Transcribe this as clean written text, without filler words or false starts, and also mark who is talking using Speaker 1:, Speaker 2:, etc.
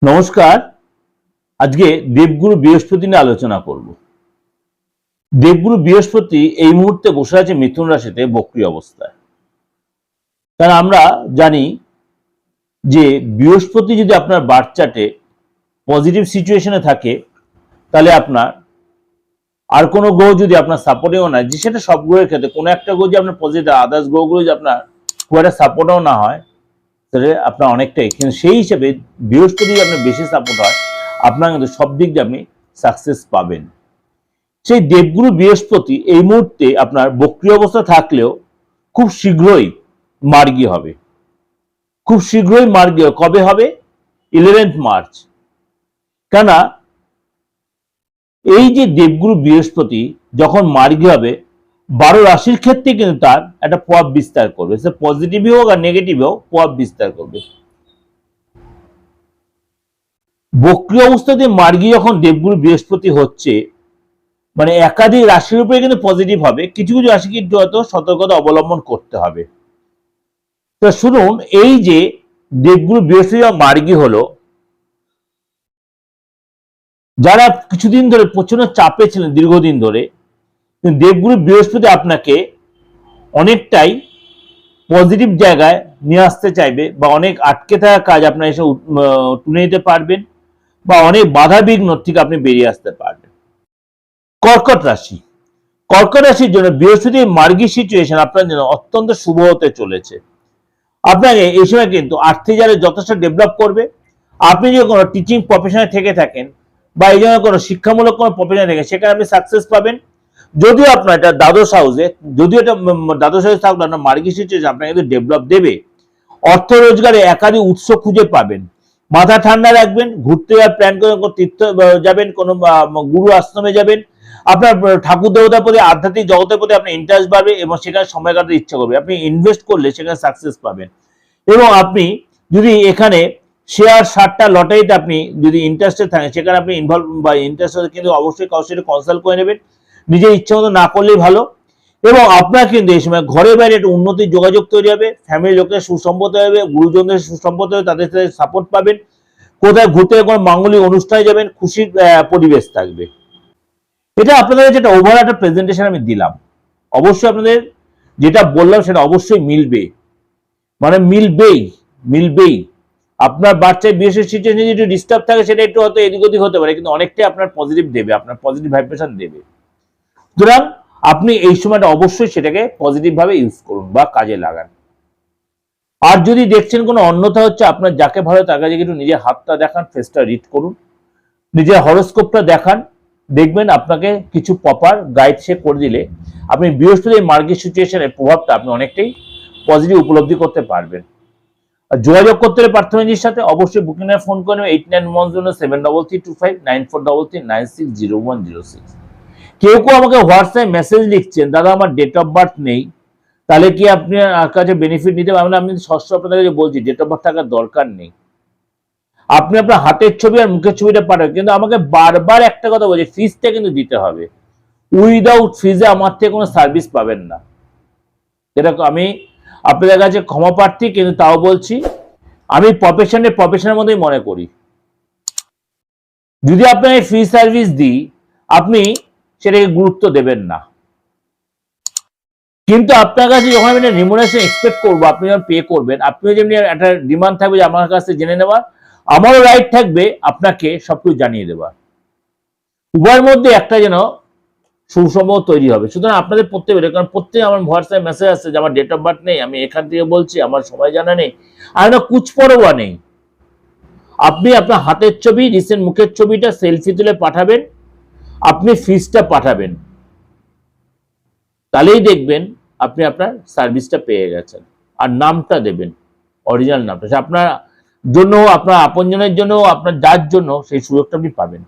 Speaker 1: নমস্কার। আজকে দেবগুরু বৃহস্পতি নিয়ে আলোচনা করব। দেবগুরু বৃহস্পতি এই মুহূর্তে বসে আছে মিথুন রাশিতে বক্রী অবস্থায়। কারণ আমরা জানি যে বৃহস্পতি যদি আপনার বার্থ চার্টে পজিটিভ সিচুয়েশনে থাকে, তাহলে আপনার আর কোনো গ্রহ যদি আপনার সাপোর্টেও না, যে সেটা সব গ্রহের ক্ষেত্রে কোনো একটা গ্রহ যদি আপনার পজিটিভ, আদার্স গ্রহগুলো যদি আপনার খুব একটা সাপোর্টও না হয়, তাহলে আপনার অনেকটাই, কিন্তু সেই হিসেবে বৃহস্পতি যদি আপনার বেশি সাপোর্ট হয়, আপনার কিন্তু সব দিক দিয়ে আপনি সাকসেস পাবেন। সেই দেবগুরু বৃহস্পতি এই মুহূর্তে আপনার বক্রী অবস্থা থাকলেও খুব শীঘ্রই মার্গী হবে। খুব শীঘ্রই মার্গী কবে হবে? 11 মার্চ। কেননা এই যে দেবগুরু বৃহস্পতি যখন মার্গী হবে, 12 রাশির ক্ষেত্রে কিন্তু তার একটা প্রভাব বিস্তার করবে। সে পজিটিভই হোক আর নেগেটিভ হোক, প্রভাব বিস্তার করবে। বক্রী অবস্থাতে মার্গী যখন দেবগুরু বৃহস্পতি হচ্ছে, মানে একাধিক রাশির উপরে কিন্তু পজিটিভ হবে, কিছু কিছু রাশি কিন্তু হয়তো সতর্কতা অবলম্বন করতে হবে। তো শুনুন, এই যে দেবগুরু বৃহস্পতি মার্গী হলো, যারা কিছুদিন ধরে প্রচন্ড চাপে ছিলেন দীর্ঘদিন ধরে, দেবগুরু বৃহস্পতি আপনাকে অনেকটাই পজিটিভ জায়গায় নিয়ে আসতে চাইবে, বা অনেক আটকে থাকা কাজ আপনার এসে তুলে নিতে পারবেন, বা অনেক বাধা বিঘ্ন থেকে আপনি বেরিয়ে আসতে পারবেন। কর্কট রাশি, কর্কট রাশির জন্য বৃহস্পতির মার্গী সিচুয়েশন আপনার জন্য অত্যন্ত শুভ হতে চলেছে। আপনাকে এই সময় কিন্তু আর্থিক জায়গায় যথেষ্ট ডেভেলপ করবে। আপনি যদি কোনো টিচিং প্রফেশনে থেকে থাকেন, বা এই জন্য কোনো শিক্ষামূলক কোনো প্রফেশনে থাকেন, সেখানে আপনি সাকসেস পাবেন। যদিও আপনার এটা দ্বাদশ হাউসে, যদিও এটা দ্বাদশ হাউসে থাকলে আপনার মার্গী সিচুয়েশন আপনাকে কিন্তু ডেভেলপ দেবে। অর্থ রোজগারে একাধিক উৎস খুঁজে পাবেন। মাথা ঠান্ডা রাখবেন, ঘুরতে যাওয়ার প্ল্যান করে তীর্থ যাবেন, কোনো গুরু আশ্রমে যাবেন। আপনার ঠাকুর দেবতার প্রতি, আধ্যাত্মিক জগতের প্রতি আপনার ইন্টারেস্ট বাড়বে, এবং সেখানে সময় কাটাতে ইচ্ছা করবে। আপনি ইনভেস্ট করলে সেখানে সাকসেস পাবেন। এবং আপনি যদি এখানে শেয়ার, সারটা, লটারিতে আপনি যদি ইন্টারেস্টেড থাকেন, সেখানে আপনি ইনভলভ বা ইন্টারেস্টেড, কিন্তু অবশ্যই কারোর সাথে কনসাল্ট করে নেবেন। নিজের ইচ্ছা মতো না করলেই ভালো। এবং আপনার কিন্তু এই সময় ঘরে বাইরে একটা উন্নতির যোগাযোগ তৈরি হবে, ফ্যামিলির লোকের সুসম্পদ হবে, গুরুজনদের সুসম্পদ হবে, তাদের সাথে সাপোর্ট পাবেন। কোথায় ঘুরতে কোনো মাঙ্গলিক অনুষ্ঠানে যাবেন, খুশির পরিবেশ থাকবে। এটা আপনাদের যেটা ওভারঅল একটা প্রেজেন্টেশন আমি দিলাম, অবশ্যই আপনাদের যেটা বললাম সেটা অবশ্যই মিলবে, মানে মিলবেই। আপনার বাচ্চায় বিশেষ সিচুয়েশন যদি ডিস্টার্ব থাকে, সেটা একটু হয়তো এদিক ওদিক হতে পারে, কিন্তু অনেকটাই আপনার পজিটিভ দেবে, আপনার পজিটিভ ভাইব্রেশন দেবে। সুতরাং আপনি এই সময়টা অবশ্যই সেটাকে পজিটিভ ভাবে ইউজ করুন বা কাজে লাগান। আর যদি দেখছেন কোনো অন্যথা হচ্ছে, আপনার যাকে ভালো তার কাছে একটু নিজের হাতটা দেখান, ফেসটা রিড করুন, নিজের হরোস্কোপটা দেখান, দেখবেন আপনাকে কিছু প্রপার গাইড সে করে দিলে আপনি বৃহস্পতির মার্গী সিচুয়েশনের প্রভাবটা আপনি অনেকটাই পজিটিভ উপলব্ধি করতে পারবেন। আর যোগাযোগ করতে হলে পার্থবাবুর সাথে অবশ্যই বুকিং এর ফোন করে নেবেন 89107325960106। কেউ আমাকে হোয়াটসঅ্যাপ মেসেজ লিখছেন, দাদা আমার ডেট অফ বার্থ নেই, তাহলে কি আপনি কাছে বেনিফিট নিতে পারবেন? আমি ষষ্ঠ আপনাদের কাছে বলছি, ডেট অফ বার্থ থাকার দরকার নেই। আপনি আপনার হাতের ছবি আর মুখের ছবিটা পাঠাবেন, কিন্তু আমাকে বারবার একটা কথা বলছি, ফিজটা কিন্তু দিতে হবে। উইদাউট ফিজে আমার থেকে কোনো সার্ভিস পাবেন না। এটা আমি আপনাদের কাছে ক্ষমা প্রার্থী, কিন্তু তাও বলছি, আমি প্রফেশনের মধ্যেই মনে করি। যদি আপনাকে ফ্রি সার্ভিস দিই, আপনি সেটাকে গুরুত্ব দেবেন না। কিন্তু আপনার কাছে যখন আমি রিমুনারেশন এক্সপেক্ট করবো, আপনি যখন পে করবেন, আপনিও যেমনি একটা ডিমান্ড থাকবে যে আমার কাছে জেনে নেওয়ার, আমারও রাইট থাকবে আপনাকে সবকিছু জানিয়ে দেওয়ার। উভয়ের মধ্যে একটা যেন সুসম্পর্ক তৈরি হবে। সুতরাং আপনাদের প্রত্যেকের, কারণ প্রত্যেকে আমার হোয়াটসঅ্যাপ মেসেজ আসছে যে আমার ডেট অফ বার্থ নেই, আমি এখান থেকে বলছি, আমার সময় জানা নেই, আর না কুচপরোয়া নেই। আপনি আপনার হাতের ছবি, রিসেন্ট মুখের ছবিটা সেলফি তুলে পাঠাবেন, আপনি ফিজটা পাঠাবেন, তাহলেই দেখবেন আপনি আপনার সার্ভিসটা পেয়ে গেছেন। আর নামটা দেবেন, অরিজিনাল নামটা, আপনার জন্য, আপনার আপনজনের জন্য, আপনার যার জন্য সেই সুযোগটা আপনি পাবেন।